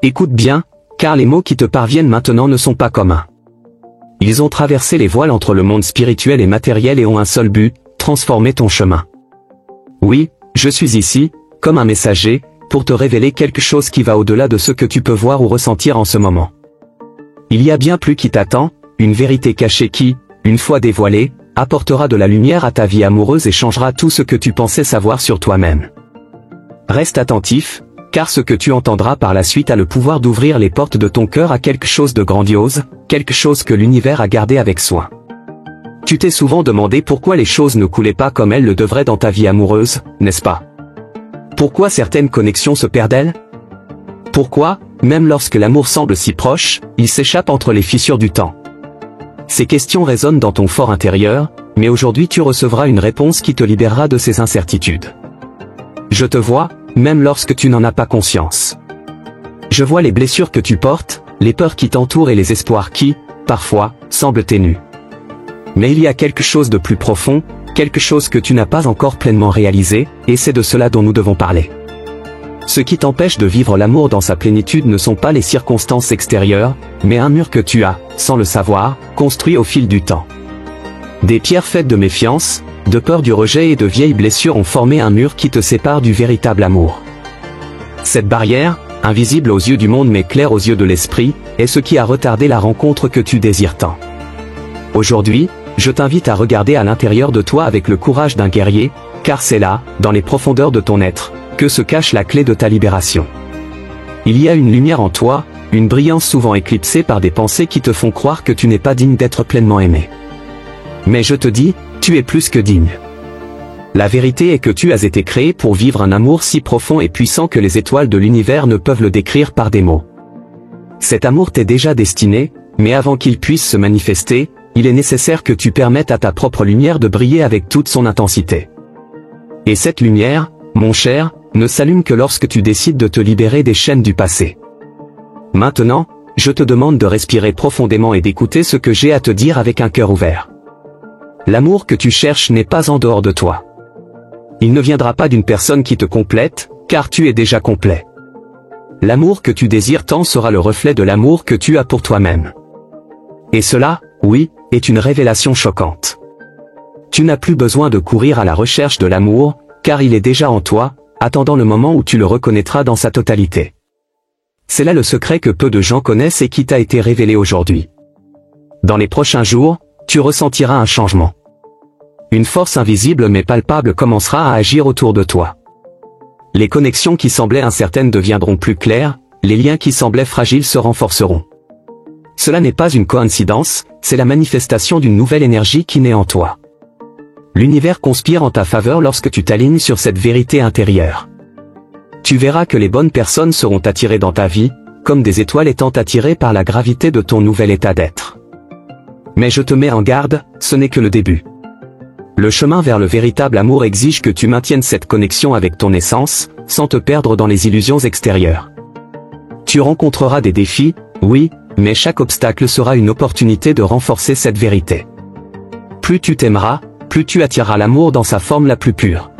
Écoute bien, car les mots qui te parviennent maintenant ne sont pas communs. Ils ont traversé les voiles entre le monde spirituel et matériel et ont un seul but, transformer ton chemin. Oui, je suis ici, comme un messager, pour te révéler quelque chose qui va au-delà de ce que tu peux voir ou ressentir en ce moment. Il y a bien plus qui t'attend, une vérité cachée qui, une fois dévoilée, apportera de la lumière à ta vie amoureuse et changera tout ce que tu pensais savoir sur toi-même. Reste attentif, car ce que tu entendras par la suite a le pouvoir d'ouvrir les portes de ton cœur à quelque chose de grandiose, quelque chose que l'univers a gardé avec soin. Tu t'es souvent demandé pourquoi les choses ne coulaient pas comme elles le devraient dans ta vie amoureuse, n'est-ce pas? Pourquoi certaines connexions se perdent-elles? Pourquoi, même lorsque l'amour semble si proche, il s'échappe entre les fissures du temps? Ces questions résonnent dans ton fort intérieur, mais aujourd'hui tu recevras une réponse qui te libérera de ces incertitudes. Je te vois, même lorsque tu n'en as pas conscience. Je vois les blessures que tu portes, les peurs qui t'entourent et les espoirs qui, parfois, semblent ténus. Mais il y a quelque chose de plus profond, quelque chose que tu n'as pas encore pleinement réalisé, et c'est de cela dont nous devons parler. Ce qui t'empêche de vivre l'amour dans sa plénitude ne sont pas les circonstances extérieures, mais un mur que tu as, sans le savoir, construit au fil du temps. Des pierres faites de méfiance, de peur du rejet et de vieilles blessures ont formé un mur qui te sépare du véritable amour. Cette barrière, invisible aux yeux du monde mais claire aux yeux de l'esprit, est ce qui a retardé la rencontre que tu désires tant. Aujourd'hui, je t'invite à regarder à l'intérieur de toi avec le courage d'un guerrier, car c'est là, dans les profondeurs de ton être, que se cache la clé de ta libération. Il y a une lumière en toi, une brillance souvent éclipsée par des pensées qui te font croire que tu n'es pas digne d'être pleinement aimé. Mais je te dis, tu es plus que digne. La vérité est que tu as été créé pour vivre un amour si profond et puissant que les étoiles de l'univers ne peuvent le décrire par des mots. Cet amour t'est déjà destiné, mais avant qu'il puisse se manifester, il est nécessaire que tu permettes à ta propre lumière de briller avec toute son intensité. Et cette lumière, mon cher, ne s'allume que lorsque tu décides de te libérer des chaînes du passé. Maintenant, je te demande de respirer profondément et d'écouter ce que j'ai à te dire avec un cœur ouvert. L'amour que tu cherches n'est pas en dehors de toi. Il ne viendra pas d'une personne qui te complète, car tu es déjà complet. L'amour que tu désires tant sera le reflet de l'amour que tu as pour toi-même. Et cela, oui, est une révélation choquante. Tu n'as plus besoin de courir à la recherche de l'amour, car il est déjà en toi, attendant le moment où tu le reconnaîtras dans sa totalité. C'est là le secret que peu de gens connaissent et qui t'a été révélé aujourd'hui. Dans les prochains jours, tu ressentiras un changement. Une force invisible mais palpable commencera à agir autour de toi. Les connexions qui semblaient incertaines deviendront plus claires, les liens qui semblaient fragiles se renforceront. Cela n'est pas une coïncidence, c'est la manifestation d'une nouvelle énergie qui naît en toi. L'univers conspire en ta faveur lorsque tu t'alignes sur cette vérité intérieure. Tu verras que les bonnes personnes seront attirées dans ta vie, comme des étoiles étant attirées par la gravité de ton nouvel état d'être. Mais je te mets en garde, ce n'est que le début. Le chemin vers le véritable amour exige que tu maintiennes cette connexion avec ton essence, sans te perdre dans les illusions extérieures. Tu rencontreras des défis, oui, mais chaque obstacle sera une opportunité de renforcer cette vérité. Plus tu t'aimeras, plus tu attireras l'amour dans sa forme la plus pure.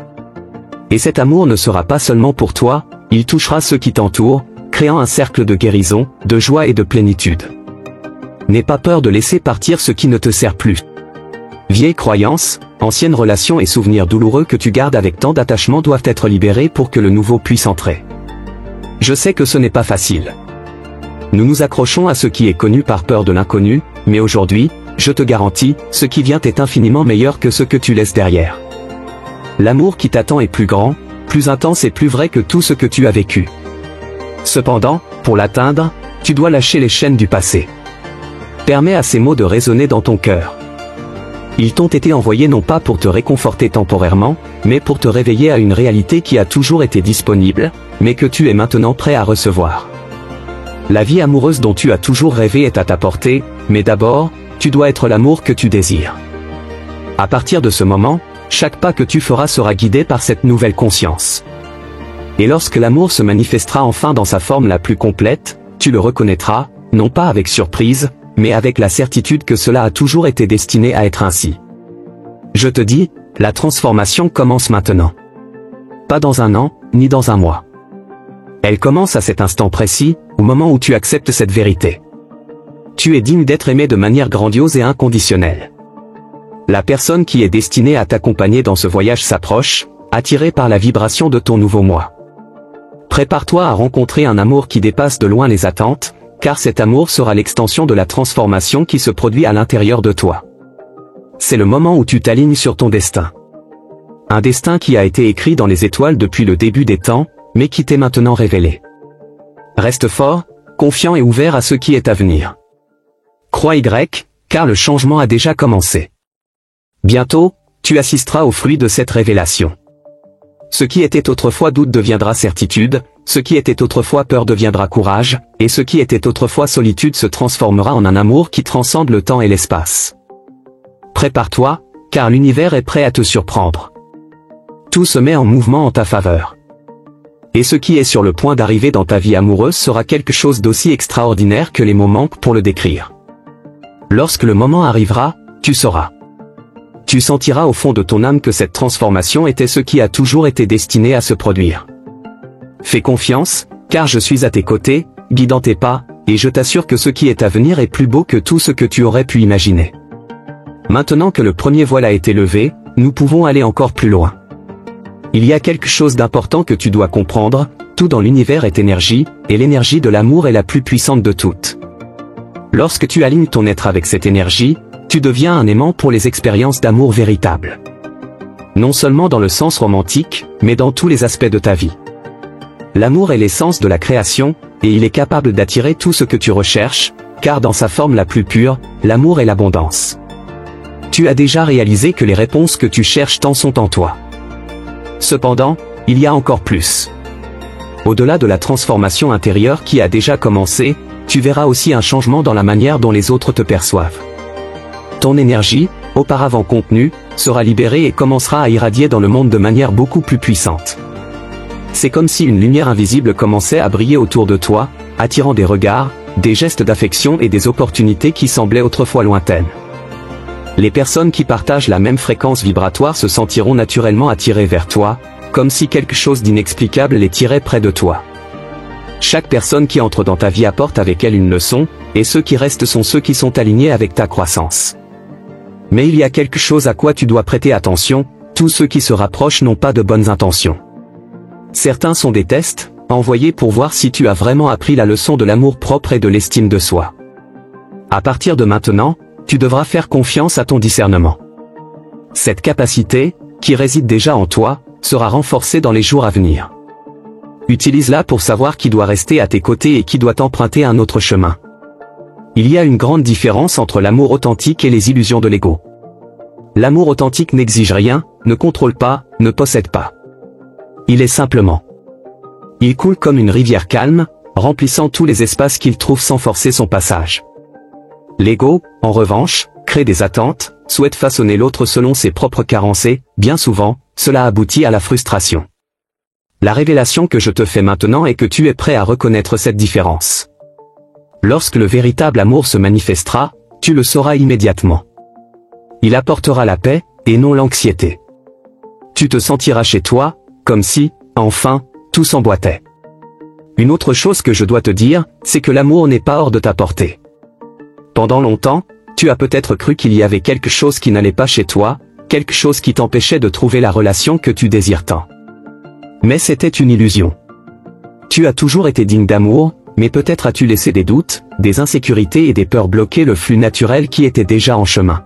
Et cet amour ne sera pas seulement pour toi, il touchera ceux qui t'entourent, créant un cercle de guérison, de joie et de plénitude. N'aie pas peur de laisser partir ce qui ne te sert plus. Vieilles croyances, anciennes relations et souvenirs douloureux que tu gardes avec tant d'attachement doivent être libérés pour que le nouveau puisse entrer. Je sais que ce n'est pas facile. Nous nous accrochons à ce qui est connu par peur de l'inconnu, mais aujourd'hui, je te garantis, ce qui vient est infiniment meilleur que ce que tu laisses derrière. L'amour qui t'attend est plus grand, plus intense et plus vrai que tout ce que tu as vécu. Cependant, pour l'atteindre, tu dois lâcher les chaînes du passé. Permets à ces mots de résonner dans ton cœur. Ils t'ont été envoyés non pas pour te réconforter temporairement, mais pour te réveiller à une réalité qui a toujours été disponible, mais que tu es maintenant prêt à recevoir. La vie amoureuse dont tu as toujours rêvé est à ta portée, mais d'abord, tu dois être l'amour que tu désires. À partir de ce moment, chaque pas que tu feras sera guidé par cette nouvelle conscience. Et lorsque l'amour se manifestera enfin dans sa forme la plus complète, tu le reconnaîtras, non pas avec surprise, mais avec la certitude que cela a toujours été destiné à être ainsi. Je te dis, la transformation commence maintenant. Pas dans un an, ni dans un mois. Elle commence à cet instant précis, au moment où tu acceptes cette vérité. Tu es digne d'être aimé de manière grandiose et inconditionnelle. La personne qui est destinée à t'accompagner dans ce voyage s'approche, attirée par la vibration de ton nouveau moi. Prépare-toi à rencontrer un amour qui dépasse de loin les attentes, car cet amour sera l'extension de la transformation qui se produit à l'intérieur de toi. C'est le moment où tu t'alignes sur ton destin. Un destin qui a été écrit dans les étoiles depuis le début des temps, mais qui t'est maintenant révélé. Reste fort, confiant et ouvert à ce qui est à venir. Crois car le changement a déjà commencé. Bientôt, tu assisteras au fruit de cette révélation. Ce qui était autrefois doute deviendra certitude, ce qui était autrefois peur deviendra courage, et ce qui était autrefois solitude se transformera en un amour qui transcende le temps et l'espace. Prépare-toi, car l'univers est prêt à te surprendre. Tout se met en mouvement en ta faveur. Et ce qui est sur le point d'arriver dans ta vie amoureuse sera quelque chose d'aussi extraordinaire que les mots manquent pour le décrire. Lorsque le moment arrivera, tu sauras. Tu sentiras au fond de ton âme que cette transformation était ce qui a toujours été destiné à se produire. Fais confiance, car je suis à tes côtés, guidant tes pas, et je t'assure que ce qui est à venir est plus beau que tout ce que tu aurais pu imaginer. Maintenant que le premier voile a été levé, nous pouvons aller encore plus loin. Il y a quelque chose d'important que tu dois comprendre, tout dans l'univers est énergie, et l'énergie de l'amour est la plus puissante de toutes. Lorsque tu alignes ton être avec cette énergie, tu deviens un aimant pour les expériences d'amour véritables. Non seulement dans le sens romantique, mais dans tous les aspects de ta vie. L'amour est l'essence de la création, et il est capable d'attirer tout ce que tu recherches, car dans sa forme la plus pure, l'amour est l'abondance. Tu as déjà réalisé que les réponses que tu cherches tant sont en toi. Cependant, il y a encore plus. Au-delà de la transformation intérieure qui a déjà commencé, tu verras aussi un changement dans la manière dont les autres te perçoivent. Ton énergie, auparavant contenue, sera libérée et commencera à irradier dans le monde de manière beaucoup plus puissante. C'est comme si une lumière invisible commençait à briller autour de toi, attirant des regards, des gestes d'affection et des opportunités qui semblaient autrefois lointaines. Les personnes qui partagent la même fréquence vibratoire se sentiront naturellement attirées vers toi, comme si quelque chose d'inexplicable les tirait près de toi. Chaque personne qui entre dans ta vie apporte avec elle une leçon, et ceux qui restent sont ceux qui sont alignés avec ta croissance. Mais il y a quelque chose à quoi tu dois prêter attention, tous ceux qui se rapprochent n'ont pas de bonnes intentions. Certains sont des tests, envoyés pour voir si tu as vraiment appris la leçon de l'amour propre et de l'estime de soi. À partir de maintenant, tu devras faire confiance à ton discernement. Cette capacité, qui réside déjà en toi, sera renforcée dans les jours à venir. Utilise-la pour savoir qui doit rester à tes côtés et qui doit emprunter un autre chemin. Il y a une grande différence entre l'amour authentique et les illusions de l'ego. L'amour authentique n'exige rien, ne contrôle pas, ne possède pas. Il est simplement. Il coule comme une rivière calme, remplissant tous les espaces qu'il trouve sans forcer son passage. L'ego, en revanche, crée des attentes, souhaite façonner l'autre selon ses propres carences et, bien souvent, cela aboutit à la frustration. La révélation que je te fais maintenant est que tu es prêt à reconnaître cette différence. Lorsque le véritable amour se manifestera, tu le sauras immédiatement. Il apportera la paix, et non l'anxiété. Tu te sentiras chez toi, comme si, enfin, tout s'emboîtait. Une autre chose que je dois te dire, c'est que l'amour n'est pas hors de ta portée. Pendant longtemps, tu as peut-être cru qu'il y avait quelque chose qui n'allait pas chez toi, quelque chose qui t'empêchait de trouver la relation que tu désires tant. Mais c'était une illusion. Tu as toujours été digne d'amour, mais peut-être as-tu laissé des doutes, des insécurités et des peurs bloquer le flux naturel qui était déjà en chemin.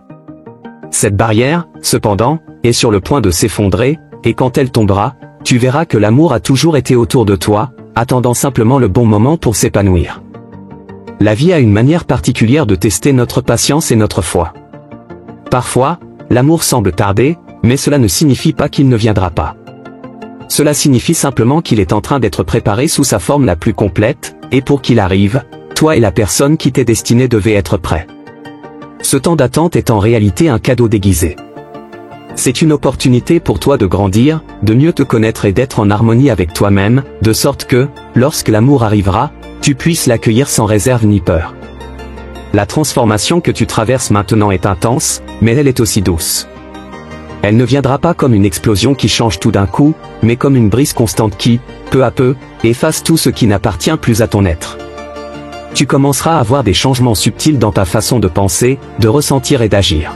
Cette barrière, cependant, est sur le point de s'effondrer, et quand elle tombera, tu verras que l'amour a toujours été autour de toi, attendant simplement le bon moment pour s'épanouir. La vie a une manière particulière de tester notre patience et notre foi. Parfois, l'amour semble tarder, mais cela ne signifie pas qu'il ne viendra pas. Cela signifie simplement qu'il est en train d'être préparé sous sa forme la plus complète, et pour qu'il arrive, toi et la personne qui t'est destinée devaient être prêts. Ce temps d'attente est en réalité un cadeau déguisé. C'est une opportunité pour toi de grandir, de mieux te connaître et d'être en harmonie avec toi-même, de sorte que, lorsque l'amour arrivera, tu puisses l'accueillir sans réserve ni peur. La transformation que tu traverses maintenant est intense, mais elle est aussi douce. Elle ne viendra pas comme une explosion qui change tout d'un coup, mais comme une brise constante qui, peu à peu, efface tout ce qui n'appartient plus à ton être. Tu commenceras à voir des changements subtils dans ta façon de penser, de ressentir et d'agir.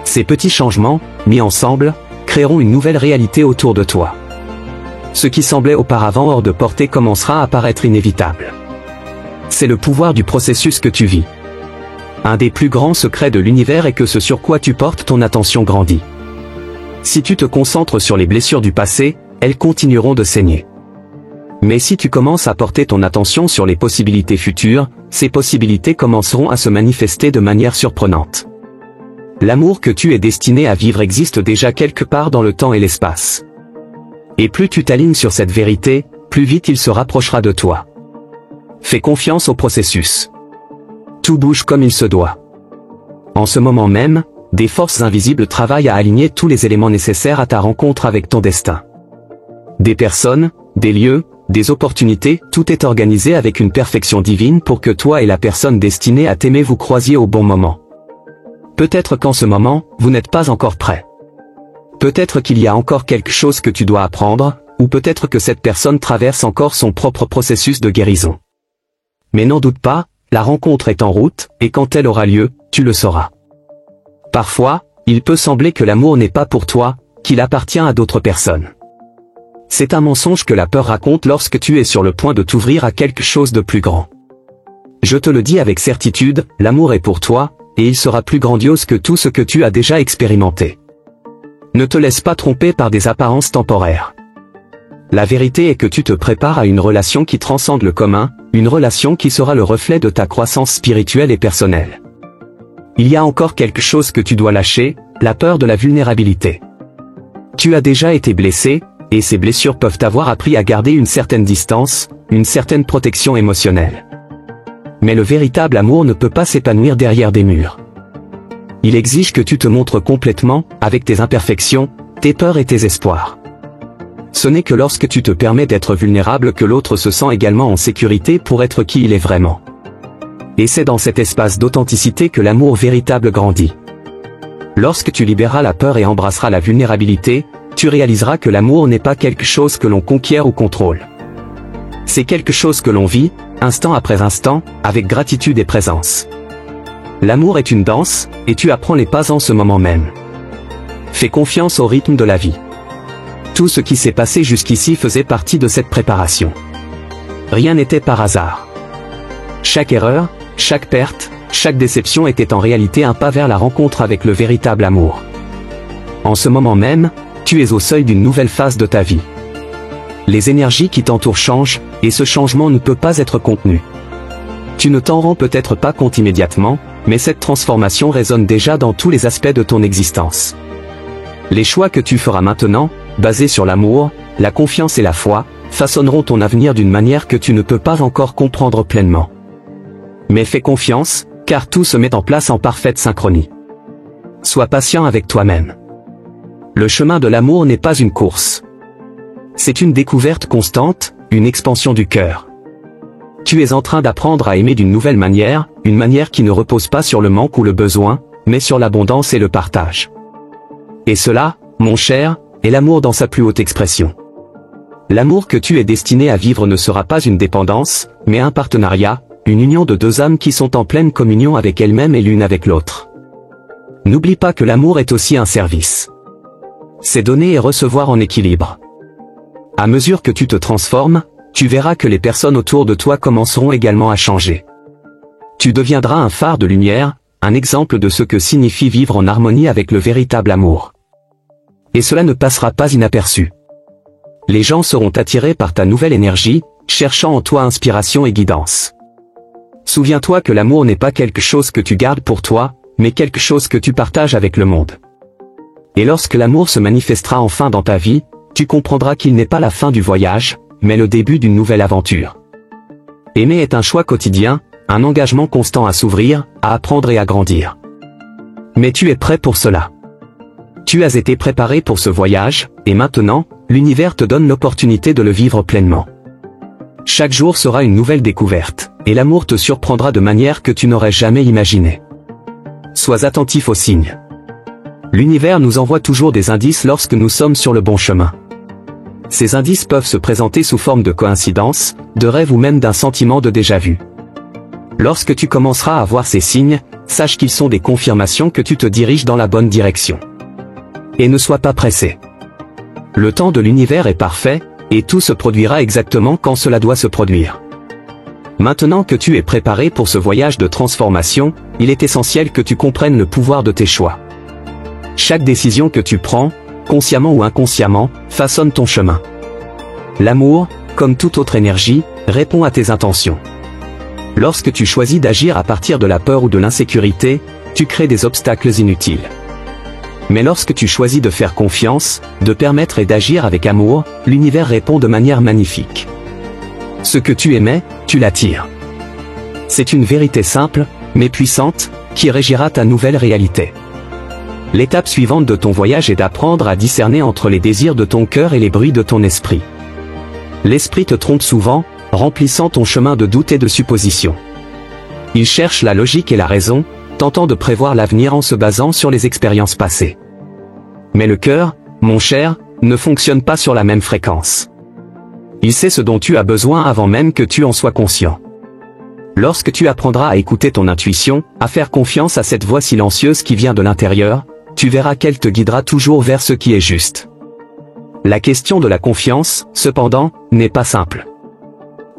Ces petits changements, mis ensemble, créeront une nouvelle réalité autour de toi. Ce qui semblait auparavant hors de portée commencera à paraître inévitable. C'est le pouvoir du processus que tu vis. Un des plus grands secrets de l'univers est que ce sur quoi tu portes ton attention grandit. Si tu te concentres sur les blessures du passé, elles continueront de saigner. Mais si tu commences à porter ton attention sur les possibilités futures, ces possibilités commenceront à se manifester de manière surprenante. L'amour que tu es destiné à vivre existe déjà quelque part dans le temps et l'espace. Et plus tu t'alignes sur cette vérité, plus vite il se rapprochera de toi. Fais confiance au processus. Tout bouge comme il se doit. En ce moment même, des forces invisibles travaillent à aligner tous les éléments nécessaires à ta rencontre avec ton destin. Des personnes, des lieux, des opportunités, tout est organisé avec une perfection divine pour que toi et la personne destinée à t'aimer vous croisiez au bon moment. Peut-être qu'en ce moment, vous n'êtes pas encore prêt. Peut-être qu'il y a encore quelque chose que tu dois apprendre, ou peut-être que cette personne traverse encore son propre processus de guérison. Mais n'en doute pas, la rencontre est en route, et quand elle aura lieu, tu le sauras. Parfois, il peut sembler que l'amour n'est pas pour toi, qu'il appartient à d'autres personnes. C'est un mensonge que la peur raconte lorsque tu es sur le point de t'ouvrir à quelque chose de plus grand. Je te le dis avec certitude, l'amour est pour toi, et il sera plus grandiose que tout ce que tu as déjà expérimenté. Ne te laisse pas tromper par des apparences temporaires. La vérité est que tu te prépares à une relation qui transcende le commun, une relation qui sera le reflet de ta croissance spirituelle et personnelle. Il y a encore quelque chose que tu dois lâcher, la peur de la vulnérabilité. Tu as déjà été blessé, et ces blessures peuvent t'avoir appris à garder une certaine distance, une certaine protection émotionnelle. Mais le véritable amour ne peut pas s'épanouir derrière des murs. Il exige que tu te montres complètement, avec tes imperfections, tes peurs et tes espoirs. Ce n'est que lorsque tu te permets d'être vulnérable que l'autre se sent également en sécurité pour être qui il est vraiment. Et c'est dans cet espace d'authenticité que l'amour véritable grandit. Lorsque tu libéreras la peur et embrasseras la vulnérabilité, tu réaliseras que l'amour n'est pas quelque chose que l'on conquiert ou contrôle. C'est quelque chose que l'on vit, instant après instant, avec gratitude et présence. L'amour est une danse, et tu apprends les pas en ce moment même. Fais confiance au rythme de la vie. Tout ce qui s'est passé jusqu'ici faisait partie de cette préparation. Rien n'était par hasard. Chaque erreur, chaque perte, chaque déception était en réalité un pas vers la rencontre avec le véritable amour. En ce moment même, tu es au seuil d'une nouvelle phase de ta vie. Les énergies qui t'entourent changent, et ce changement ne peut pas être contenu. Tu ne t'en rends peut-être pas compte immédiatement, mais cette transformation résonne déjà dans tous les aspects de ton existence. Les choix que tu feras maintenant, basés sur l'amour, la confiance et la foi, façonneront ton avenir d'une manière que tu ne peux pas encore comprendre pleinement. Mais fais confiance, car tout se met en place en parfaite synchronie. Sois patient avec toi-même. Le chemin de l'amour n'est pas une course. C'est une découverte constante, une expansion du cœur. Tu es en train d'apprendre à aimer d'une nouvelle manière, une manière qui ne repose pas sur le manque ou le besoin, mais sur l'abondance et le partage. Et cela, mon cher, est l'amour dans sa plus haute expression. L'amour que tu es destiné à vivre ne sera pas une dépendance, mais un partenariat, une union de deux âmes qui sont en pleine communion avec elles-mêmes et l'une avec l'autre. N'oublie pas que l'amour est aussi un service. C'est donner et recevoir en équilibre. À mesure que tu te transformes, tu verras que les personnes autour de toi commenceront également à changer. Tu deviendras un phare de lumière, un exemple de ce que signifie vivre en harmonie avec le véritable amour. Et cela ne passera pas inaperçu. Les gens seront attirés par ta nouvelle énergie, cherchant en toi inspiration et guidance. Souviens-toi que l'amour n'est pas quelque chose que tu gardes pour toi, mais quelque chose que tu partages avec le monde. Et lorsque l'amour se manifestera enfin dans ta vie, tu comprendras qu'il n'est pas la fin du voyage, mais le début d'une nouvelle aventure. Aimer est un choix quotidien, un engagement constant à s'ouvrir, à apprendre et à grandir. Mais tu es prêt pour cela. Tu as été préparé pour ce voyage, et maintenant, l'univers te donne l'opportunité de le vivre pleinement. Chaque jour sera une nouvelle découverte, et l'amour te surprendra de manière que tu n'aurais jamais imaginé. Sois attentif aux signes. L'univers nous envoie toujours des indices lorsque nous sommes sur le bon chemin. Ces indices peuvent se présenter sous forme de coïncidences, de rêves ou même d'un sentiment de déjà-vu. Lorsque tu commenceras à voir ces signes, sache qu'ils sont des confirmations que tu te diriges dans la bonne direction. Et ne sois pas pressé. Le temps de l'univers est parfait, et tout se produira exactement quand cela doit se produire. Maintenant que tu es préparé pour ce voyage de transformation, il est essentiel que tu comprennes le pouvoir de tes choix. Chaque décision que tu prends, consciemment ou inconsciemment, façonne ton chemin. L'amour, comme toute autre énergie, répond à tes intentions. Lorsque tu choisis d'agir à partir de la peur ou de l'insécurité, tu crées des obstacles inutiles. Mais lorsque tu choisis de faire confiance, de permettre et d'agir avec amour, l'univers répond de manière magnifique. Ce que tu émets, tu l'attires. C'est une vérité simple, mais puissante, qui régira ta nouvelle réalité. L'étape suivante de ton voyage est d'apprendre à discerner entre les désirs de ton cœur et les bruits de ton esprit. L'esprit te trompe souvent, remplissant ton chemin de doutes et de suppositions. Il cherche la logique et la raison, tentant de prévoir l'avenir en se basant sur les expériences passées. Mais le cœur, mon cher, ne fonctionne pas sur la même fréquence. Il sait ce dont tu as besoin avant même que tu en sois conscient. Lorsque tu apprendras à écouter ton intuition, à faire confiance à cette voix silencieuse qui vient de l'intérieur, tu verras qu'elle te guidera toujours vers ce qui est juste. La question de la confiance, cependant, n'est pas simple.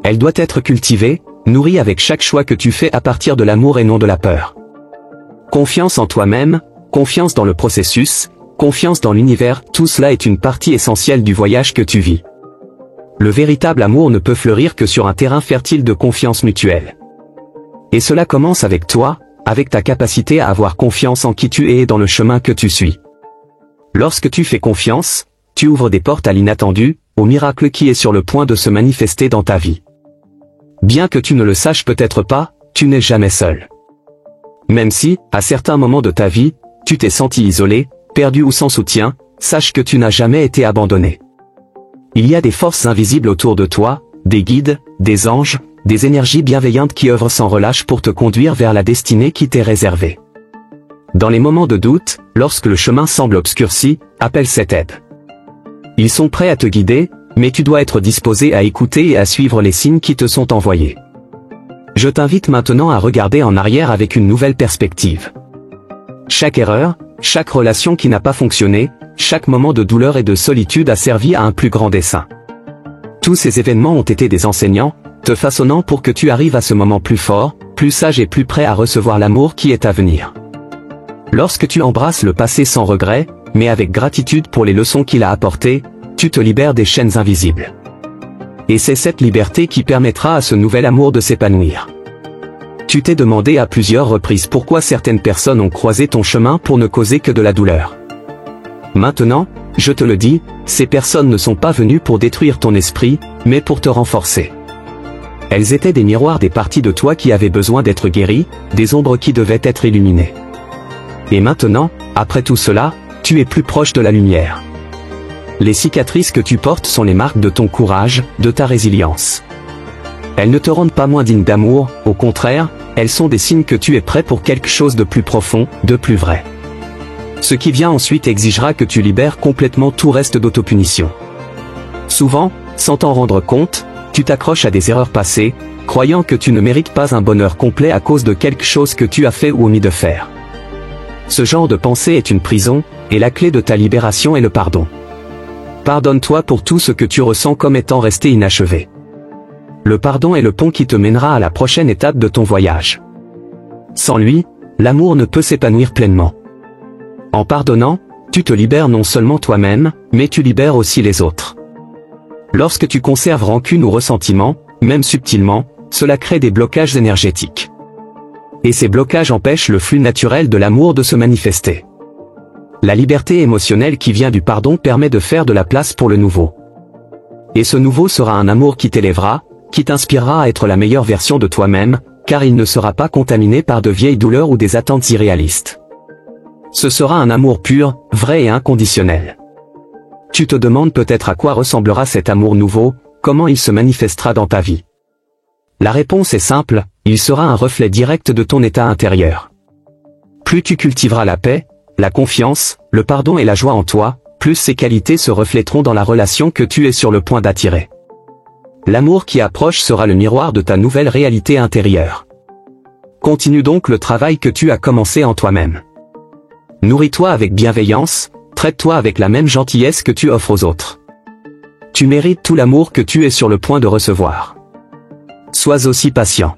Elle doit être cultivée, nourrie avec chaque choix que tu fais à partir de l'amour et non de la peur. Confiance en toi-même, confiance dans le processus, confiance dans l'univers, tout cela est une partie essentielle du voyage que tu vis. Le véritable amour ne peut fleurir que sur un terrain fertile de confiance mutuelle. Et cela commence avec toi, avec ta capacité à avoir confiance en qui tu es et dans le chemin que tu suis. Lorsque tu fais confiance, tu ouvres des portes à l'inattendu, au miracle qui est sur le point de se manifester dans ta vie. Bien que tu ne le saches peut-être pas, tu n'es jamais seul. Même si, à certains moments de ta vie, tu t'es senti isolé, perdu ou sans soutien, sache que tu n'as jamais été abandonné. Il y a des forces invisibles autour de toi, des guides, des anges, des énergies bienveillantes qui œuvrent sans relâche pour te conduire vers la destinée qui t'est réservée. Dans les moments de doute, lorsque le chemin semble obscurci, appelle cette aide. Ils sont prêts à te guider, mais tu dois être disposé à écouter et à suivre les signes qui te sont envoyés. Je t'invite maintenant à regarder en arrière avec une nouvelle perspective. Chaque erreur, chaque relation qui n'a pas fonctionné, chaque moment de douleur et de solitude a servi à un plus grand dessein. Tous ces événements ont été des enseignants, te façonnant pour que tu arrives à ce moment plus fort, plus sage et plus prêt à recevoir l'amour qui est à venir. Lorsque tu embrasses le passé sans regret, mais avec gratitude pour les leçons qu'il a apportées, tu te libères des chaînes invisibles. Et c'est cette liberté qui permettra à ce nouvel amour de s'épanouir. Tu t'es demandé à plusieurs reprises pourquoi certaines personnes ont croisé ton chemin pour ne causer que de la douleur. Maintenant, je te le dis, ces personnes ne sont pas venues pour détruire ton esprit, mais pour te renforcer. Elles étaient des miroirs des parties de toi qui avaient besoin d'être guéries, des ombres qui devaient être illuminées. Et maintenant, après tout cela, tu es plus proche de la lumière. Les cicatrices que tu portes sont les marques de ton courage, de ta résilience. Elles ne te rendent pas moins digne d'amour, au contraire, elles sont des signes que tu es prêt pour quelque chose de plus profond, de plus vrai. Ce qui vient ensuite exigera que tu libères complètement tout reste d'autopunition. Souvent, sans t'en rendre compte, tu t'accroches à des erreurs passées, croyant que tu ne mérites pas un bonheur complet à cause de quelque chose que tu as fait ou omis de faire. Ce genre de pensée est une prison, et la clé de ta libération est le pardon. Pardonne-toi pour tout ce que tu ressens comme étant resté inachevé. Le pardon est le pont qui te mènera à la prochaine étape de ton voyage. Sans lui, l'amour ne peut s'épanouir pleinement. En pardonnant, tu te libères non seulement toi-même, mais tu libères aussi les autres. Lorsque tu conserves rancune ou ressentiment, même subtilement, cela crée des blocages énergétiques. Et ces blocages empêchent le flux naturel de l'amour de se manifester. La liberté émotionnelle qui vient du pardon permet de faire de la place pour le nouveau. Et ce nouveau sera un amour qui t'élèvera, qui t'inspirera à être la meilleure version de toi-même, car il ne sera pas contaminé par de vieilles douleurs ou des attentes irréalistes. Ce sera un amour pur, vrai et inconditionnel. Tu te demandes peut-être à quoi ressemblera cet amour nouveau, comment il se manifestera dans ta vie. La réponse est simple, il sera un reflet direct de ton état intérieur. Plus tu cultiveras la paix, la confiance, le pardon et la joie en toi, plus ces qualités se reflèteront dans la relation que tu es sur le point d'attirer. L'amour qui approche sera le miroir de ta nouvelle réalité intérieure. Continue donc le travail que tu as commencé en toi-même. Nourris-toi avec bienveillance, traite-toi avec la même gentillesse que tu offres aux autres. Tu mérites tout l'amour que tu es sur le point de recevoir. Sois aussi patient.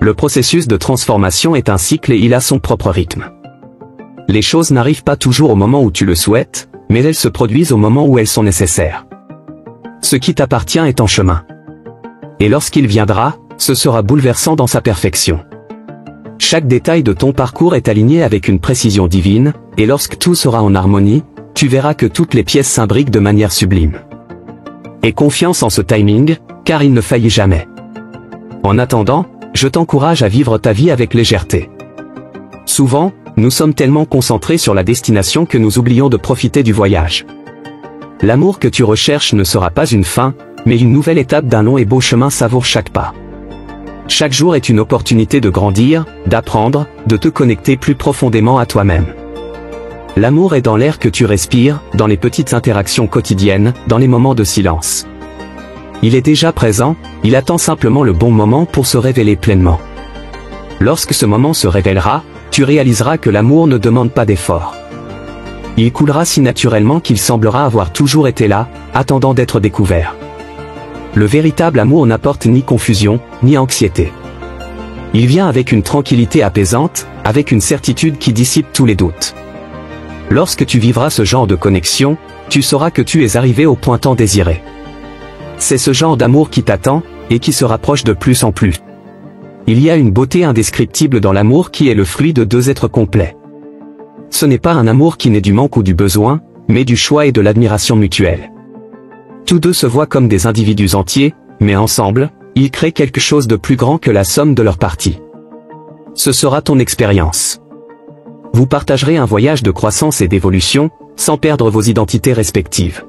Le processus de transformation est un cycle et il a son propre rythme. Les choses n'arrivent pas toujours au moment où tu le souhaites, mais elles se produisent au moment où elles sont nécessaires. Ce qui t'appartient est en chemin. Et lorsqu'il viendra, ce sera bouleversant dans sa perfection. Chaque détail de ton parcours est aligné avec une précision divine, et lorsque tout sera en harmonie, tu verras que toutes les pièces s'imbriquent de manière sublime. Aie confiance en ce timing, car il ne faillit jamais. En attendant, je t'encourage à vivre ta vie avec légèreté. Souvent, nous sommes tellement concentrés sur la destination que nous oublions de profiter du voyage. L'amour que tu recherches ne sera pas une fin, mais une nouvelle étape d'un long et beau chemin. Savoure chaque pas. Chaque jour est une opportunité de grandir, d'apprendre, de te connecter plus profondément à toi-même. L'amour est dans l'air que tu respires, dans les petites interactions quotidiennes, dans les moments de silence. Il est déjà présent, il attend simplement le bon moment pour se révéler pleinement. Lorsque ce moment se révélera, tu réaliseras que l'amour ne demande pas d'effort. Il coulera si naturellement qu'il semblera avoir toujours été là, attendant d'être découvert. Le véritable amour n'apporte ni confusion, ni anxiété. Il vient avec une tranquillité apaisante, avec une certitude qui dissipe tous les doutes. Lorsque tu vivras ce genre de connexion, tu sauras que tu es arrivé au point tant désiré. C'est ce genre d'amour qui t'attend, et qui se rapproche de plus en plus. Il y a une beauté indescriptible dans l'amour qui est le fruit de deux êtres complets. Ce n'est pas un amour qui naît du manque ou du besoin, mais du choix et de l'admiration mutuelle. Tous deux se voient comme des individus entiers, mais ensemble, ils créent quelque chose de plus grand que la somme de leurs parties. Ce sera ton expérience. Vous partagerez un voyage de croissance et d'évolution, sans perdre vos identités respectives.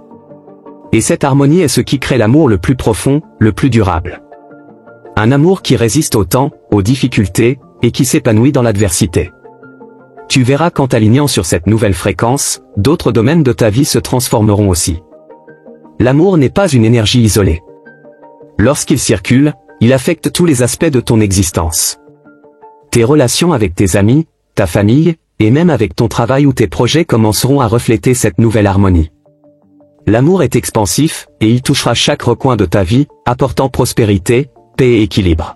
Et cette harmonie est ce qui crée l'amour le plus profond, le plus durable. Un amour qui résiste au temps, aux difficultés, et qui s'épanouit dans l'adversité. Tu verras qu'en t'alignant sur cette nouvelle fréquence, d'autres domaines de ta vie se transformeront aussi. L'amour n'est pas une énergie isolée. Lorsqu'il circule, il affecte tous les aspects de ton existence. Tes relations avec tes amis, ta famille, et même avec ton travail ou tes projets commenceront à refléter cette nouvelle harmonie. L'amour est expansif, et il touchera chaque recoin de ta vie, apportant prospérité, paix et équilibre.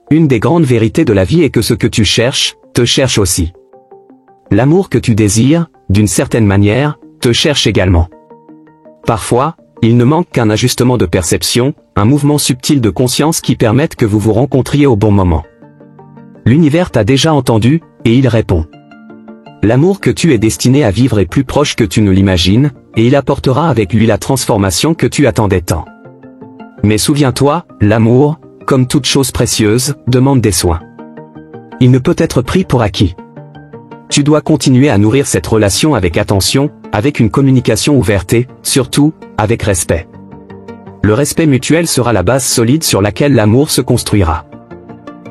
Une des grandes vérités de la vie est que ce que tu cherches, te cherche aussi. L'amour que tu désires, d'une certaine manière, te cherche également. Parfois, il ne manque qu'un ajustement de perception, un mouvement subtil de conscience qui permette que vous vous rencontriez au bon moment. L'univers t'a déjà entendu, et il répond. L'amour que tu es destiné à vivre est plus proche que tu ne l'imagines, et il apportera avec lui la transformation que tu attendais tant. Mais souviens-toi, l'amour, comme toute chose précieuse, demande des soins. Il ne peut être pris pour acquis. Tu dois continuer à nourrir cette relation avec attention, avec une communication ouverte et, surtout, avec respect. Le respect mutuel sera la base solide sur laquelle l'amour se construira.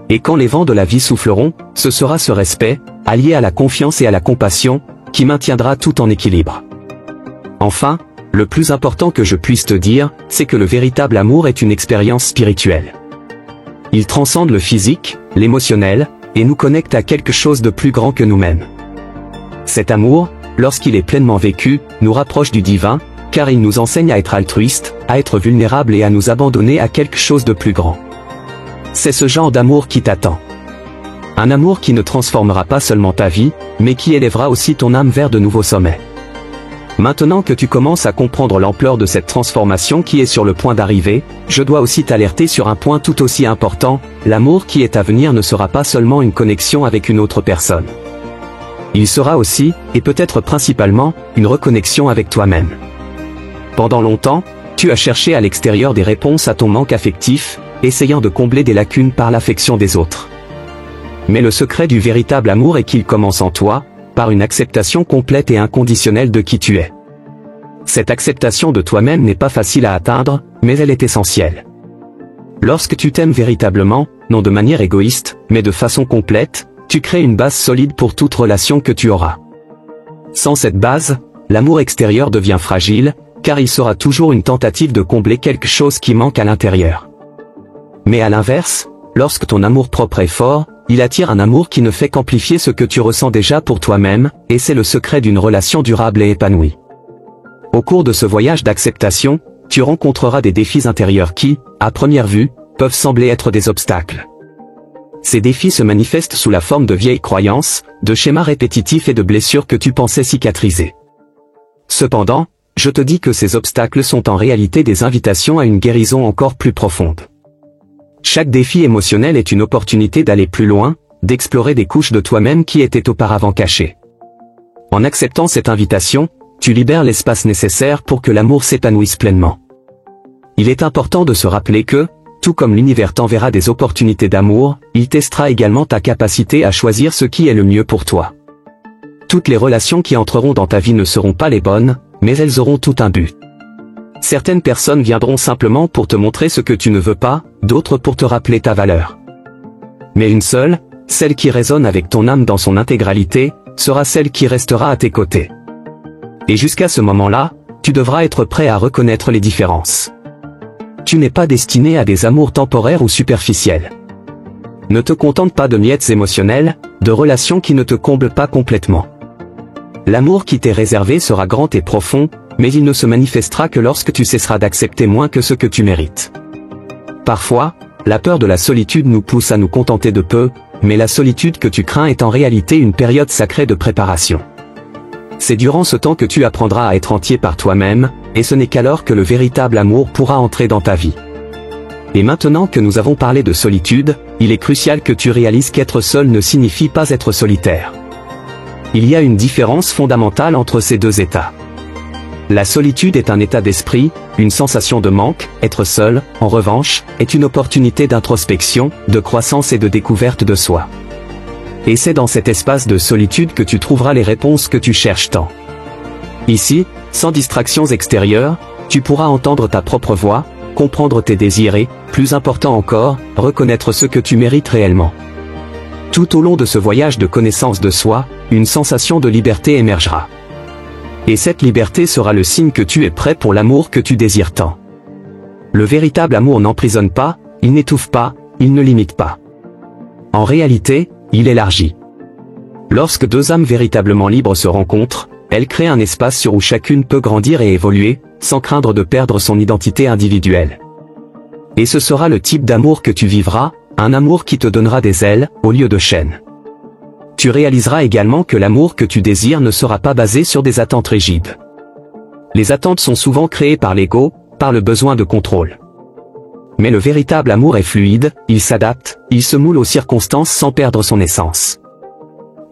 Et quand les vents de la vie souffleront, ce sera ce respect, allié à la confiance et à la compassion, qui maintiendra tout en équilibre. Enfin, le plus important que je puisse te dire, c'est que le véritable amour est une expérience spirituelle. Il transcende le physique, l'émotionnel, et nous connecte à quelque chose de plus grand que nous-mêmes. Cet amour, lorsqu'il est pleinement vécu, nous rapproche du divin, car il nous enseigne à être altruiste, à être vulnérable et à nous abandonner à quelque chose de plus grand. C'est ce genre d'amour qui t'attend. Un amour qui ne transformera pas seulement ta vie, mais qui élèvera aussi ton âme vers de nouveaux sommets. Maintenant que tu commences à comprendre l'ampleur de cette transformation qui est sur le point d'arriver, je dois aussi t'alerter sur un point tout aussi important, l'amour qui est à venir ne sera pas seulement une connexion avec une autre personne. Il sera aussi, et peut-être principalement, une reconnexion avec toi-même. Pendant longtemps, tu as cherché à l'extérieur des réponses à ton manque affectif, essayant de combler des lacunes par l'affection des autres. Mais le secret du véritable amour est qu'il commence en toi, par une acceptation complète et inconditionnelle de qui tu es. Cette acceptation de toi-même n'est pas facile à atteindre, mais elle est essentielle. Lorsque tu t'aimes véritablement, non de manière égoïste, mais de façon complète, tu crées une base solide pour toute relation que tu auras. Sans cette base, l'amour extérieur devient fragile, car il sera toujours une tentative de combler quelque chose qui manque à l'intérieur. Mais à l'inverse, lorsque ton amour-propre est fort, il attire un amour qui ne fait qu'amplifier ce que tu ressens déjà pour toi-même, et c'est le secret d'une relation durable et épanouie. Au cours de ce voyage d'acceptation, tu rencontreras des défis intérieurs qui, à première vue, peuvent sembler être des obstacles. Ces défis se manifestent sous la forme de vieilles croyances, de schémas répétitifs et de blessures que tu pensais cicatriser. Cependant, je te dis que ces obstacles sont en réalité des invitations à une guérison encore plus profonde. Chaque défi émotionnel est une opportunité d'aller plus loin, d'explorer des couches de toi-même qui étaient auparavant cachées. En acceptant cette invitation, tu libères l'espace nécessaire pour que l'amour s'épanouisse pleinement. Il est important de se rappeler que, tout comme l'univers t'enverra des opportunités d'amour, il testera également ta capacité à choisir ce qui est le mieux pour toi. Toutes les relations qui entreront dans ta vie ne seront pas les bonnes, mais elles auront tout un but. Certaines personnes viendront simplement pour te montrer ce que tu ne veux pas, d'autres pour te rappeler ta valeur. Mais une seule, celle qui résonne avec ton âme dans son intégralité, sera celle qui restera à tes côtés. Et jusqu'à ce moment-là, tu devras être prêt à reconnaître les différences. Tu n'es pas destiné à des amours temporaires ou superficiels. Ne te contente pas de miettes émotionnelles, de relations qui ne te comblent pas complètement. L'amour qui t'est réservé sera grand et profond, mais il ne se manifestera que lorsque tu cesseras d'accepter moins que ce que tu mérites. Parfois, la peur de la solitude nous pousse à nous contenter de peu, mais la solitude que tu crains est en réalité une période sacrée de préparation. C'est durant ce temps que tu apprendras à être entier par toi-même, et ce n'est qu'alors que le véritable amour pourra entrer dans ta vie. Et maintenant que nous avons parlé de solitude, il est crucial que tu réalises qu'être seul ne signifie pas être solitaire. Il y a une différence fondamentale entre ces deux états. La solitude est un état d'esprit, une sensation de manque. Être seul, en revanche, est une opportunité d'introspection, de croissance et de découverte de soi. Et c'est dans cet espace de solitude que tu trouveras les réponses que tu cherches tant. Ici, sans distractions extérieures, tu pourras entendre ta propre voix, comprendre tes désirs et, plus important encore, reconnaître ce que tu mérites réellement. Tout au long de ce voyage de connaissance de soi, une sensation de liberté émergera. Et cette liberté sera le signe que tu es prêt pour l'amour que tu désires tant. Le véritable amour n'emprisonne pas, il n'étouffe pas, il ne limite pas. En réalité, il élargit. Lorsque deux âmes véritablement libres se rencontrent, elles créent un espace sur où chacune peut grandir et évoluer, sans craindre de perdre son identité individuelle. Et ce sera le type d'amour que tu vivras, un amour qui te donnera des ailes, au lieu de chaînes. Tu réaliseras également que l'amour que tu désires ne sera pas basé sur des attentes rigides. Les attentes sont souvent créées par l'ego, par le besoin de contrôle. Mais le véritable amour est fluide, il s'adapte, il se moule aux circonstances sans perdre son essence.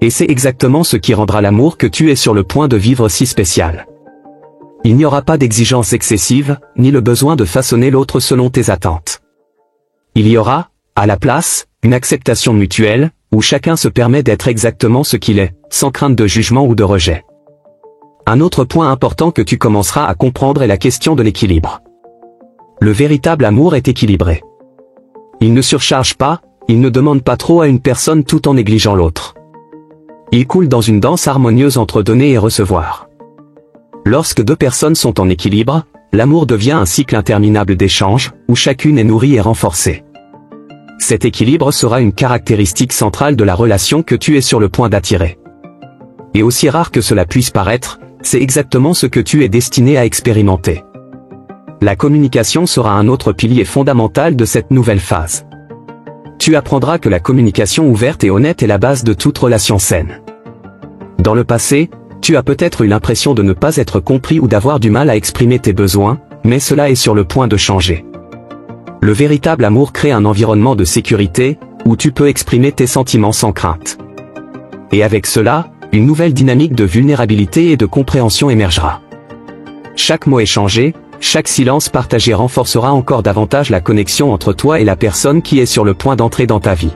Et c'est exactement ce qui rendra l'amour que tu es sur le point de vivre si spécial. Il n'y aura pas d'exigence excessive, ni le besoin de façonner l'autre selon tes attentes. Il y aura, à la place, une acceptation mutuelle, où chacun se permet d'être exactement ce qu'il est, sans crainte de jugement ou de rejet. Un autre point important que tu commenceras à comprendre est la question de l'équilibre. Le véritable amour est équilibré. Il ne surcharge pas, il ne demande pas trop à une personne tout en négligeant l'autre. Il coule dans une danse harmonieuse entre donner et recevoir. Lorsque deux personnes sont en équilibre, l'amour devient un cycle interminable d'échanges, où chacune est nourrie et renforcée. Cet équilibre sera une caractéristique centrale de la relation que tu es sur le point d'attirer. Et aussi rare que cela puisse paraître, c'est exactement ce que tu es destiné à expérimenter. La communication sera un autre pilier fondamental de cette nouvelle phase. Tu apprendras que la communication ouverte et honnête est la base de toute relation saine. Dans le passé, tu as peut-être eu l'impression de ne pas être compris ou d'avoir du mal à exprimer tes besoins, mais cela est sur le point de changer. Le véritable amour crée un environnement de sécurité, où tu peux exprimer tes sentiments sans crainte. Et avec cela, une nouvelle dynamique de vulnérabilité et de compréhension émergera. Chaque mot échangé, chaque silence partagé renforcera encore davantage la connexion entre toi et la personne qui est sur le point d'entrer dans ta vie.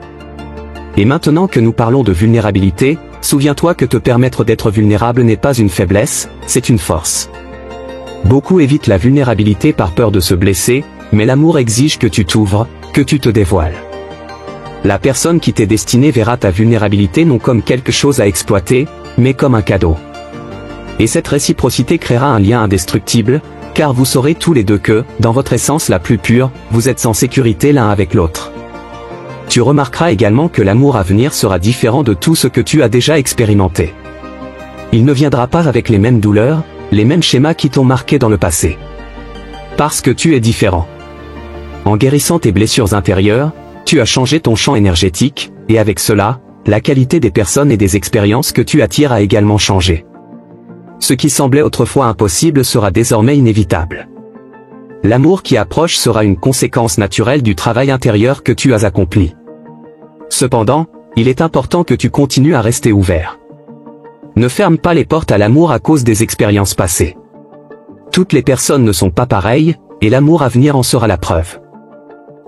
Et maintenant que nous parlons de vulnérabilité, souviens-toi que te permettre d'être vulnérable n'est pas une faiblesse, c'est une force. Beaucoup évitent la vulnérabilité par peur de se blesser, mais l'amour exige que tu t'ouvres, que tu te dévoiles. La personne qui t'est destinée verra ta vulnérabilité non comme quelque chose à exploiter, mais comme un cadeau. Et cette réciprocité créera un lien indestructible, car vous saurez tous les deux que, dans votre essence la plus pure, vous êtes en sécurité l'un avec l'autre. Tu remarqueras également que l'amour à venir sera différent de tout ce que tu as déjà expérimenté. Il ne viendra pas avec les mêmes douleurs, les mêmes schémas qui t'ont marqué dans le passé. Parce que tu es différent. En guérissant tes blessures intérieures, tu as changé ton champ énergétique, et avec cela, la qualité des personnes et des expériences que tu attires a également changé. Ce qui semblait autrefois impossible sera désormais inévitable. L'amour qui approche sera une conséquence naturelle du travail intérieur que tu as accompli. Cependant, il est important que tu continues à rester ouvert. Ne ferme pas les portes à l'amour à cause des expériences passées. Toutes les personnes ne sont pas pareilles, et l'amour à venir en sera la preuve.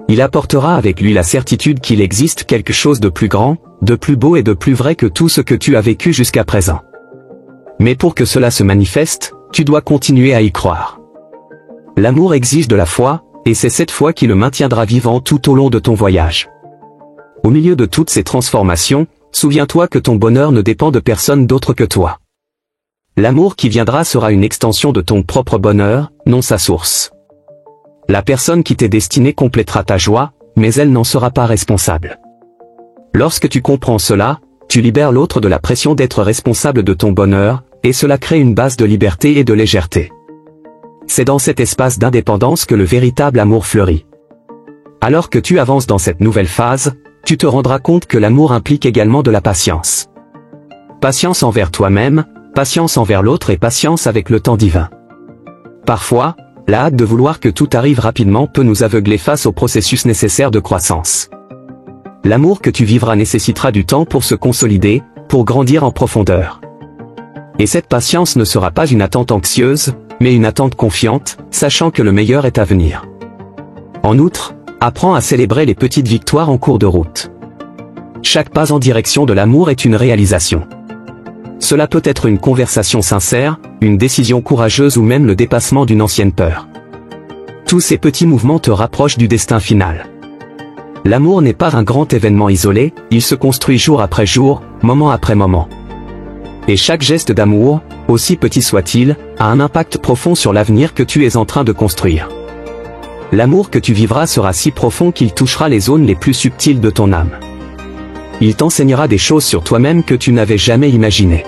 Il apportera avec lui la certitude qu'il existe quelque chose de plus grand, de plus beau et de plus vrai que tout ce que tu as vécu jusqu'à présent. Mais pour que cela se manifeste, tu dois continuer à y croire. L'amour exige de la foi, et c'est cette foi qui le maintiendra vivant tout au long de ton voyage. Au milieu de toutes ces transformations, souviens-toi que ton bonheur ne dépend de personne d'autre que toi. L'amour qui viendra sera une extension de ton propre bonheur, non sa source. La personne qui t'est destinée complétera ta joie, mais elle n'en sera pas responsable. Lorsque tu comprends cela, tu libères l'autre de la pression d'être responsable de ton bonheur, et cela crée une base de liberté et de légèreté. C'est dans cet espace d'indépendance que le véritable amour fleurit. Alors que tu avances dans cette nouvelle phase, tu te rendras compte que l'amour implique également de la patience. Patience envers toi-même, patience envers l'autre et patience avec le temps divin. Parfois, la hâte de vouloir que tout arrive rapidement peut nous aveugler face au processus nécessaire de croissance. L'amour que tu vivras nécessitera du temps pour se consolider, pour grandir en profondeur. Et cette patience ne sera pas une attente anxieuse, mais une attente confiante, sachant que le meilleur est à venir. En outre, apprends à célébrer les petites victoires en cours de route. Chaque pas en direction de l'amour est une réalisation. Cela peut être une conversation sincère, une décision courageuse ou même le dépassement d'une ancienne peur. Tous ces petits mouvements te rapprochent du destin final. L'amour n'est pas un grand événement isolé, il se construit jour après jour, moment après moment. Et chaque geste d'amour, aussi petit soit-il, a un impact profond sur l'avenir que tu es en train de construire. L'amour que tu vivras sera si profond qu'il touchera les zones les plus subtiles de ton âme. Il t'enseignera des choses sur toi-même que tu n'avais jamais imaginées.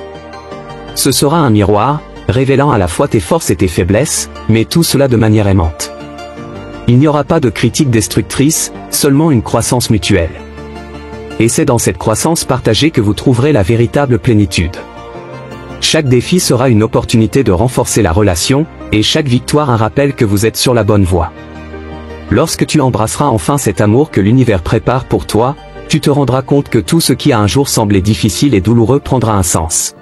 Ce sera un miroir, révélant à la fois tes forces et tes faiblesses, mais tout cela de manière aimante. Il n'y aura pas de critique destructrice, seulement une croissance mutuelle. Et c'est dans cette croissance partagée que vous trouverez la véritable plénitude. Chaque défi sera une opportunité de renforcer la relation, et chaque victoire un rappel que vous êtes sur la bonne voie. Lorsque tu embrasseras enfin cet amour que l'univers prépare pour toi, tu te rendras compte que tout ce qui a un jour semblé difficile et douloureux prendra un sens.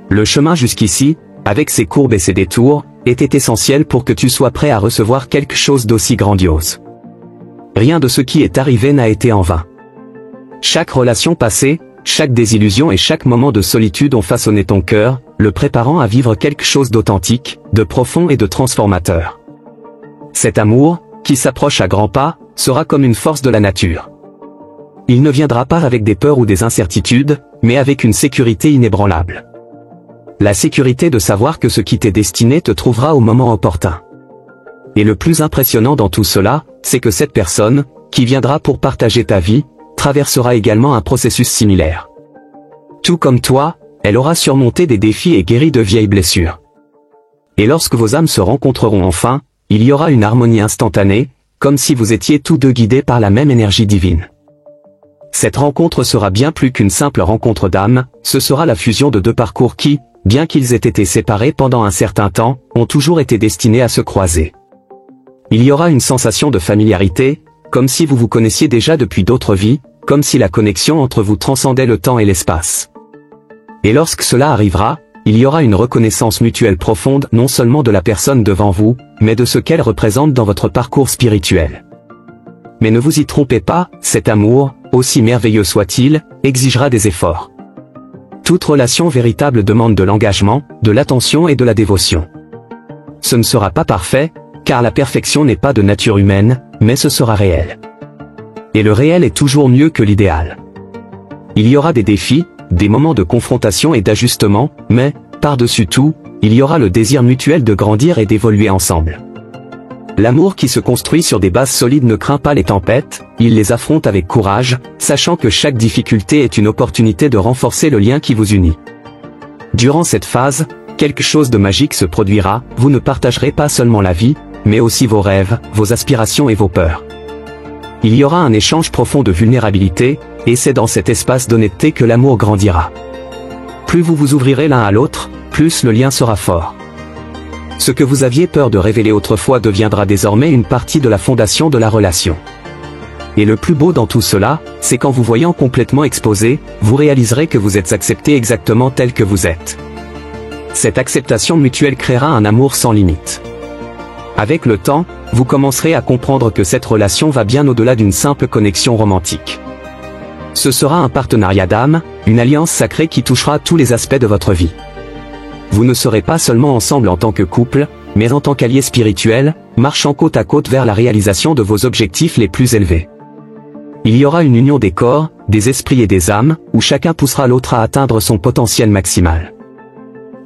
Le chemin jusqu'ici, avec ses courbes et ses détours, était essentiel pour que tu sois prêt à recevoir quelque chose d'aussi grandiose. Rien de ce qui est arrivé n'a été en vain. Chaque relation passée, chaque désillusion et chaque moment de solitude ont façonné ton cœur, le préparant à vivre quelque chose d'authentique, de profond et de transformateur. Cet amour, qui s'approche à grands pas, sera comme une force de la nature. Il ne viendra pas avec des peurs ou des incertitudes, mais avec une sécurité inébranlable. La sécurité de savoir que ce qui t'est destiné te trouvera au moment opportun. Et le plus impressionnant dans tout cela, c'est que cette personne, qui viendra pour partager ta vie, traversera également un processus similaire. Tout comme toi, elle aura surmonté des défis et guéri de vieilles blessures. Et lorsque vos âmes se rencontreront enfin, il y aura une harmonie instantanée, comme si vous étiez tous deux guidés par la même énergie divine. Cette rencontre sera bien plus qu'une simple rencontre d'âmes, ce sera la fusion de deux parcours qui, bien qu'ils aient été séparés pendant un certain temps, ont toujours été destinés à se croiser. Il y aura une sensation de familiarité, comme si vous vous connaissiez déjà depuis d'autres vies, comme si la connexion entre vous transcendait le temps et l'espace. Et lorsque cela arrivera, il y aura une reconnaissance mutuelle profonde non seulement de la personne devant vous, mais de ce qu'elle représente dans votre parcours spirituel. Mais ne vous y trompez pas, cet amour, aussi merveilleux soit-il, exigera des efforts. Toute relation véritable demande de l'engagement, de l'attention et de la dévotion. Ce ne sera pas parfait, car la perfection n'est pas de nature humaine, mais ce sera réel. Et le réel est toujours mieux que l'idéal. Il y aura des défis, des moments de confrontation et d'ajustement, mais, Par-dessus tout, il y aura le désir mutuel de grandir et d'évoluer ensemble. L'amour qui se construit sur des bases solides ne craint pas les tempêtes, il les affronte avec courage, sachant que chaque difficulté est une opportunité de renforcer le lien qui vous unit. Durant cette phase, quelque chose de magique se produira, vous ne partagerez pas seulement la vie, mais aussi vos rêves, vos aspirations et vos peurs. Il y aura un échange profond de vulnérabilité, et c'est dans cet espace d'honnêteté que l'amour grandira. Plus vous vous ouvrirez l'un à l'autre, plus le lien sera fort. Ce que vous aviez peur de révéler autrefois deviendra désormais une partie de la fondation de la relation. Et le plus beau dans tout cela, c'est qu'en vous voyant complètement exposé, vous réaliserez que vous êtes accepté exactement tel que vous êtes. Cette acceptation mutuelle créera un amour sans limite. Avec le temps, vous commencerez à comprendre que cette relation va bien au-delà d'une simple connexion romantique. Ce sera un partenariat d'âme, une alliance sacrée qui touchera tous les aspects de votre vie. Vous ne serez pas seulement ensemble en tant que couple, mais en tant qu'alliés spirituels, marchant côte à côte vers la réalisation de vos objectifs les plus élevés. Il y aura une union des corps, des esprits et des âmes, où chacun poussera l'autre à atteindre son potentiel maximal.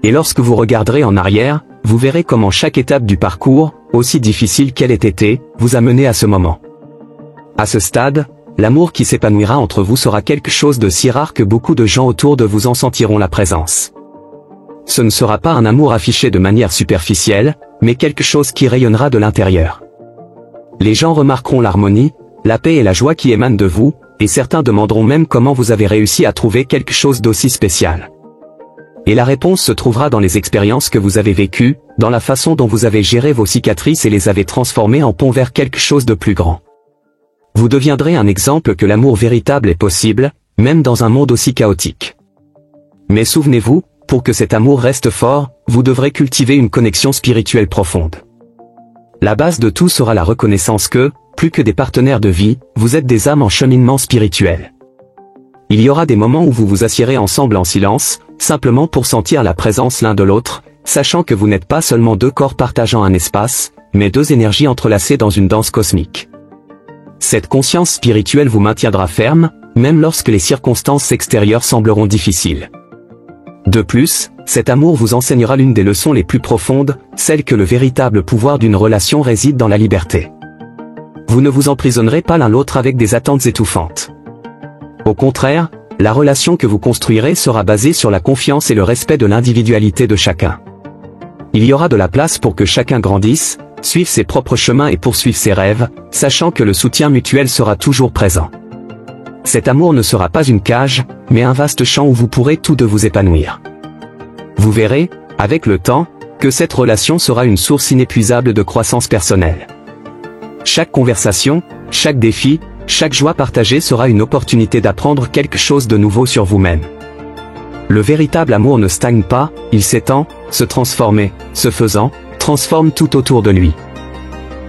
Et lorsque vous regarderez en arrière, vous verrez comment chaque étape du parcours, aussi difficile qu'elle ait été, vous a mené à ce moment. À ce stade, l'amour qui s'épanouira entre vous sera quelque chose de si rare que beaucoup de gens autour de vous en sentiront la présence. Ce ne sera pas un amour affiché de manière superficielle, mais quelque chose qui rayonnera de l'intérieur. Les gens remarqueront l'harmonie, la paix et la joie qui émanent de vous, et certains demanderont même comment vous avez réussi à trouver quelque chose d'aussi spécial. Et la réponse se trouvera dans les expériences que vous avez vécues, dans la façon dont vous avez géré vos cicatrices et les avez transformées en pont vers quelque chose de plus grand. Vous deviendrez un exemple que l'amour véritable est possible, même dans un monde aussi chaotique. Mais souvenez-vous, pour que cet amour reste fort, vous devrez cultiver une connexion spirituelle profonde. La base de tout sera la reconnaissance que, plus que des partenaires de vie, vous êtes des âmes en cheminement spirituel. Il y aura des moments où vous vous assiérez ensemble en silence, simplement pour sentir la présence l'un de l'autre, sachant que vous n'êtes pas seulement deux corps partageant un espace, mais deux énergies entrelacées dans une danse cosmique. Cette conscience spirituelle vous maintiendra ferme, même lorsque les circonstances extérieures sembleront difficiles. De plus, cet amour vous enseignera l'une des leçons les plus profondes, celle que le véritable pouvoir d'une relation réside dans la liberté. Vous ne vous emprisonnerez pas l'un l'autre avec des attentes étouffantes. Au contraire, la relation que vous construirez sera basée sur la confiance et le respect de l'individualité de chacun. Il y aura de la place pour que chacun grandisse, suive ses propres chemins et poursuive ses rêves, sachant que le soutien mutuel sera toujours présent. Cet amour ne sera pas une cage, mais un vaste champ où vous pourrez tous deux vous épanouir. Vous verrez, avec le temps, que cette relation sera une source inépuisable de croissance personnelle. Chaque conversation, chaque défi, chaque joie partagée sera une opportunité d'apprendre quelque chose de nouveau sur vous-même. Le véritable amour ne stagne pas, il s'étend, se transforme et, ce faisant, transforme tout autour de lui.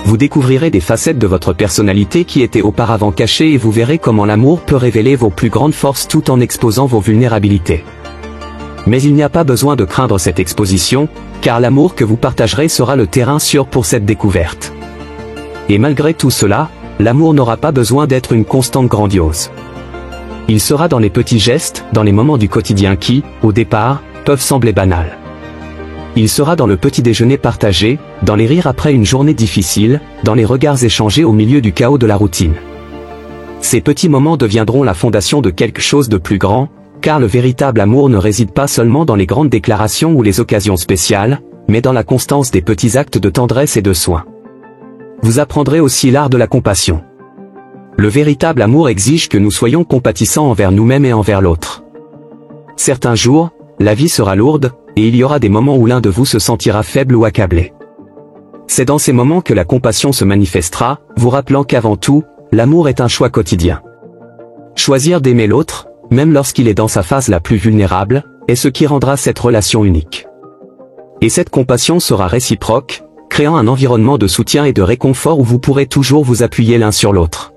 Vous découvrirez des facettes de votre personnalité qui étaient auparavant cachées et vous verrez comment l'amour peut révéler vos plus grandes forces tout en exposant vos vulnérabilités. Mais il n'y a pas besoin de craindre cette exposition, car l'amour que vous partagerez sera le terrain sûr pour cette découverte. Et malgré tout cela, l'amour n'aura pas besoin d'être une constante grandiose. Il sera dans les petits gestes, dans les moments du quotidien qui, au départ, peuvent sembler banals. Il sera dans le petit déjeuner partagé, dans les rires après une journée difficile, dans les regards échangés au milieu du chaos de la routine. Ces petits moments deviendront la fondation de quelque chose de plus grand, car le véritable amour ne réside pas seulement dans les grandes déclarations ou les occasions spéciales, mais dans la constance des petits actes de tendresse et de soin. Vous apprendrez aussi l'art de la compassion. Le véritable amour exige que nous soyons compatissants envers nous-mêmes et envers l'autre. Certains jours, la vie sera lourde, et il y aura des moments où l'un de vous se sentira faible ou accablé. C'est dans ces moments que la compassion se manifestera, vous rappelant qu'avant tout, l'amour est un choix quotidien. Choisir d'aimer l'autre, même lorsqu'il est dans sa phase la plus vulnérable, est ce qui rendra cette relation unique. Et cette compassion sera réciproque, créant un environnement de soutien et de réconfort où vous pourrez toujours vous appuyer l'un sur l'autre.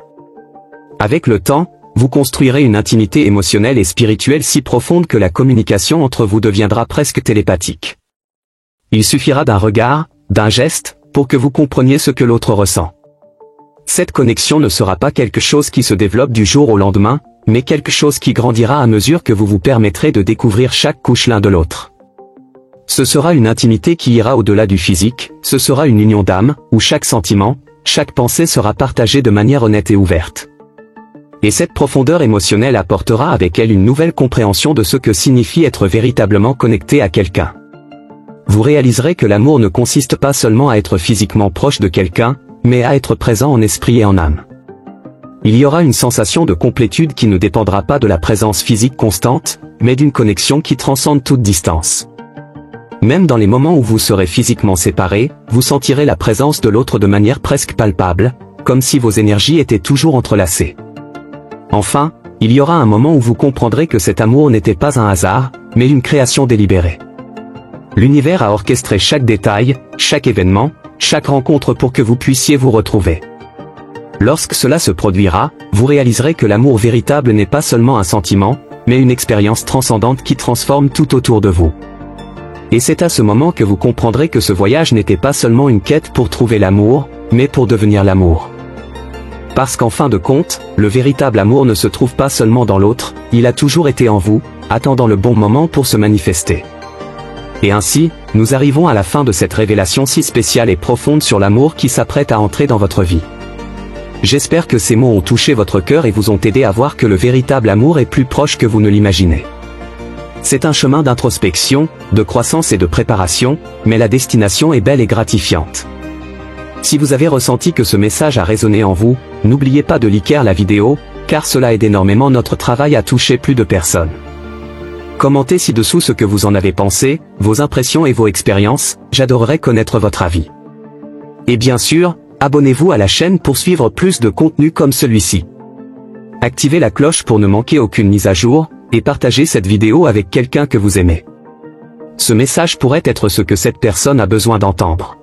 Avec le temps, vous construirez une intimité émotionnelle et spirituelle si profonde que la communication entre vous deviendra presque télépathique. Il suffira d'un regard, d'un geste, pour que vous compreniez ce que l'autre ressent. Cette connexion ne sera pas quelque chose qui se développe du jour au lendemain, mais quelque chose qui grandira à mesure que vous vous permettrez de découvrir chaque couche l'un de l'autre. Ce sera une intimité qui ira au-delà du physique, ce sera une union d'âme, où chaque sentiment, chaque pensée sera partagée de manière honnête et ouverte. Et cette profondeur émotionnelle apportera avec elle une nouvelle compréhension de ce que signifie être véritablement connecté à quelqu'un. Vous réaliserez que l'amour ne consiste pas seulement à être physiquement proche de quelqu'un, mais à être présent en esprit et en âme. Il y aura une sensation de complétude qui ne dépendra pas de la présence physique constante, mais d'une connexion qui transcende toute distance. Même dans les moments où vous serez physiquement séparés, vous sentirez la présence de l'autre de manière presque palpable, comme si vos énergies étaient toujours entrelacées. Enfin, il y aura un moment où vous comprendrez que cet amour n'était pas un hasard, mais une création délibérée. L'univers a orchestré chaque détail, chaque événement, chaque rencontre pour que vous puissiez vous retrouver. Lorsque cela se produira, vous réaliserez que l'amour véritable n'est pas seulement un sentiment, mais une expérience transcendante qui transforme tout autour de vous. Et c'est à ce moment que vous comprendrez que ce voyage n'était pas seulement une quête pour trouver l'amour, mais pour devenir l'amour. Parce qu'en fin de compte, le véritable amour ne se trouve pas seulement dans l'autre, il a toujours été en vous, attendant le bon moment pour se manifester. Et ainsi, nous arrivons à la fin de cette révélation si spéciale et profonde sur l'amour qui s'apprête à entrer dans votre vie. J'espère que ces mots ont touché votre cœur et vous ont aidé à voir que le véritable amour est plus proche que vous ne l'imaginez. C'est un chemin d'introspection, de croissance et de préparation, mais la destination est belle et gratifiante. Si vous avez ressenti que ce message a résonné en vous, n'oubliez pas de liker la vidéo, car cela aide énormément notre travail à toucher plus de personnes. Commentez ci-dessous ce que vous en avez pensé, vos impressions et vos expériences, j'adorerais connaître votre avis. Et bien sûr, abonnez-vous à la chaîne pour suivre plus de contenu comme celui-ci. Activez la cloche pour ne manquer aucune mise à jour, et partagez cette vidéo avec quelqu'un que vous aimez. Ce message pourrait être ce que cette personne a besoin d'entendre.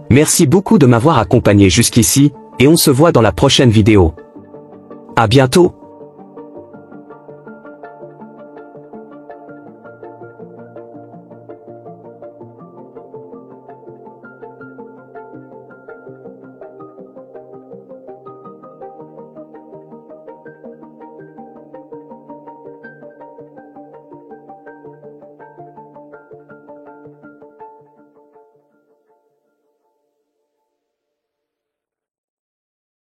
Merci beaucoup de m'avoir accompagné jusqu'ici, et on se voit dans la prochaine vidéo. À bientôt!